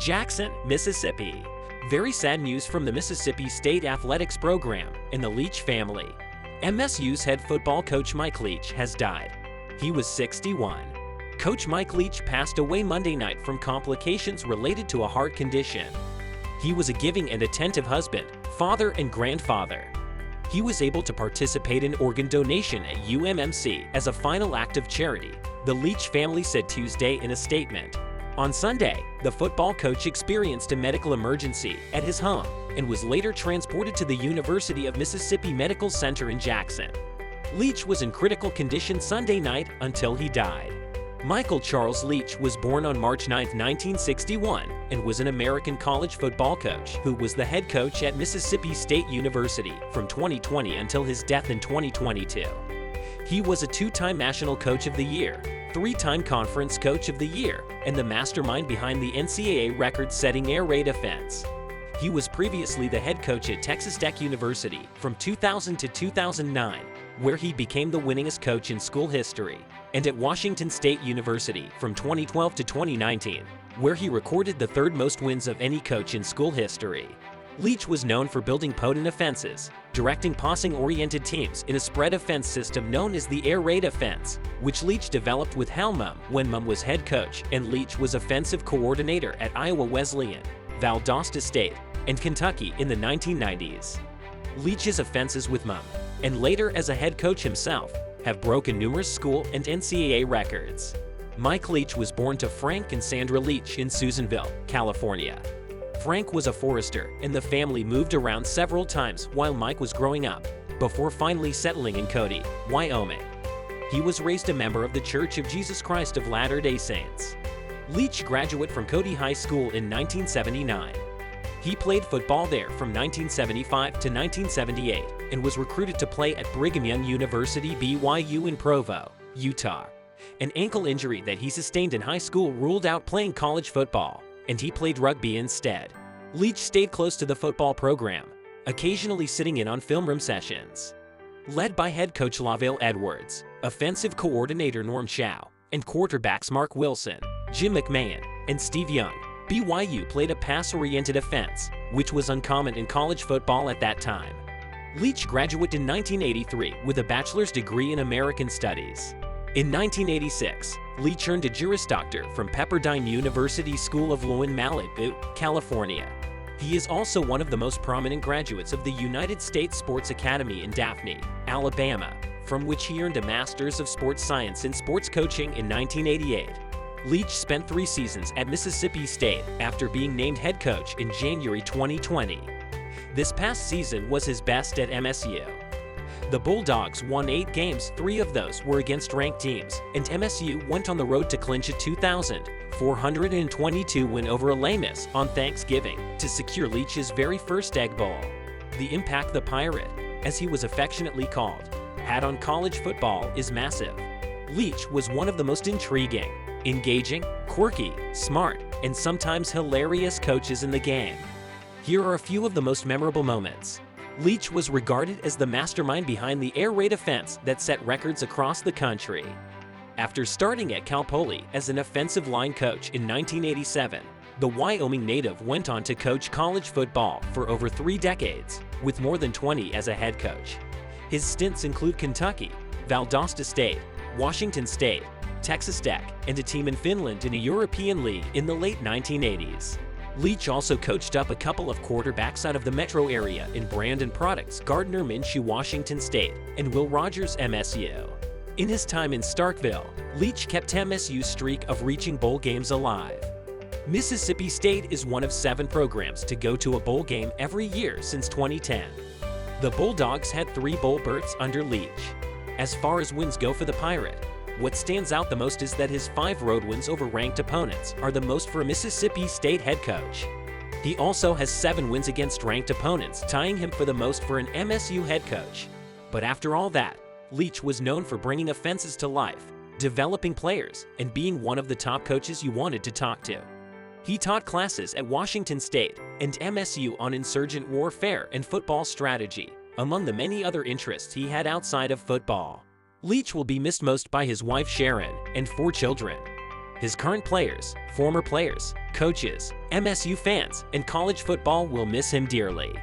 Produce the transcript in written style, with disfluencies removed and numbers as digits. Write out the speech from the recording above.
Jackson, Mississippi. Very sad news from the Mississippi State Athletics program and the Leach family. MSU's head football coach Mike Leach has died. He was 61. Coach Mike Leach passed away Monday night from complications related to a heart condition. He was a giving and attentive husband, father, and grandfather. He was able to participate in organ donation at UMMC as a final act of charity, the Leach family said Tuesday in a statement. On Sunday, the football coach experienced a medical emergency at his home and was later transported to the University of Mississippi Medical Center in Jackson. Leach was in critical condition Sunday night until he died. Michael Charles Leach was born on March 9, 1961, and was an American college football coach who was the head coach at Mississippi State University from 2020 until his death in 2022. He was a two-time National Coach of the Year, three-time Conference Coach of the Year, and the mastermind behind the NCAA record-setting air raid offense. He was previously the head coach at Texas Tech University from 2000 to 2009, where he became the winningest coach in school history, and at Washington State University from 2012 to 2019, where he recorded the third most wins of any coach in school history. Leach was known for building potent offenses, directing passing-oriented teams in a spread offense system known as the air raid offense, which Leach developed with Hal Mumm when Mumm was head coach and Leach was offensive coordinator at Iowa Wesleyan, Valdosta State, and Kentucky in the 1990s. Leach's offenses with Mumm, and later as a head coach himself, have broken numerous school and NCAA records. Mike Leach was born to Frank and Sandra Leach in Susanville, California. Frank was a forester, and the family moved around several times while Mike was growing up, before finally settling in Cody, Wyoming. He was raised a member of the Church of Jesus Christ of Latter-day Saints. Leach graduated from Cody High School in 1979. He played football there from 1975 to 1978 and was recruited to play at Brigham Young University BYU in Provo, Utah. An ankle injury that he sustained in high school ruled out playing college football, and he played rugby instead. Leach stayed close to the football program, occasionally sitting in on film room sessions. Led by head coach LaVale Edwards, offensive coordinator Norm Chow, and quarterbacks Mark Wilson, Jim McMahon, and Steve Young, BYU played a pass-oriented offense, which was uncommon in college football at that time. Leach graduated in 1983 with a bachelor's degree in American Studies. In 1986, Leach earned a Juris Doctor from Pepperdine University School of Law in Malibu, California. He is also one of the most prominent graduates of the United States Sports Academy in Daphne, Alabama, from which he earned a Master's of Sports Science in Sports Coaching in 1988. Leach spent 3 seasons at Mississippi State after being named head coach in January 2020. This past season was his best at MSU. The Bulldogs won 8 games, 3 of those were against ranked teams, and MSU went on the road to clinch a 2,422 win over Ole Miss on Thanksgiving to secure Leach's very first Egg Bowl. The impact the Pirate, as he was affectionately called, had on college football is massive. Leach was one of the most intriguing, engaging, quirky, smart, and sometimes hilarious coaches in the game. Here are a few of the most memorable moments. Leach was regarded as the mastermind behind the air raid offense that set records across the country. After starting at Cal Poly as an offensive line coach in 1987, the Wyoming native went on to coach college football for over 3 decades, with more than 20 as a head coach. His stints include Kentucky, Valdosta State, Washington State, Texas Tech, and a team in Finland in a European league in the late 1980s. Leach also coached up a couple of quarterbacks out of the metro area in Brandon Products, Gardner Minshew, Washington State, and Will Rogers, MSU. In his time in Starkville, Leach kept MSU's streak of reaching bowl games alive. Mississippi State is one of 7 programs to go to a bowl game every year since 2010. The Bulldogs had 3 bowl berths under Leach. As far as wins go for the Pirate, what stands out the most is that his 5 road wins over ranked opponents are the most for a Mississippi State head coach. He also has 7 wins against ranked opponents, tying him for the most for an MSU head coach. But after all that, Leach was known for bringing offenses to life, developing players, and being one of the top coaches you wanted to talk to. He taught classes at Washington State and MSU on insurgent warfare and football strategy, among the many other interests he had outside of football. Leach will be missed most by his wife Sharon and 4 children. His current players, former players, coaches, MSU fans, and college football will miss him dearly.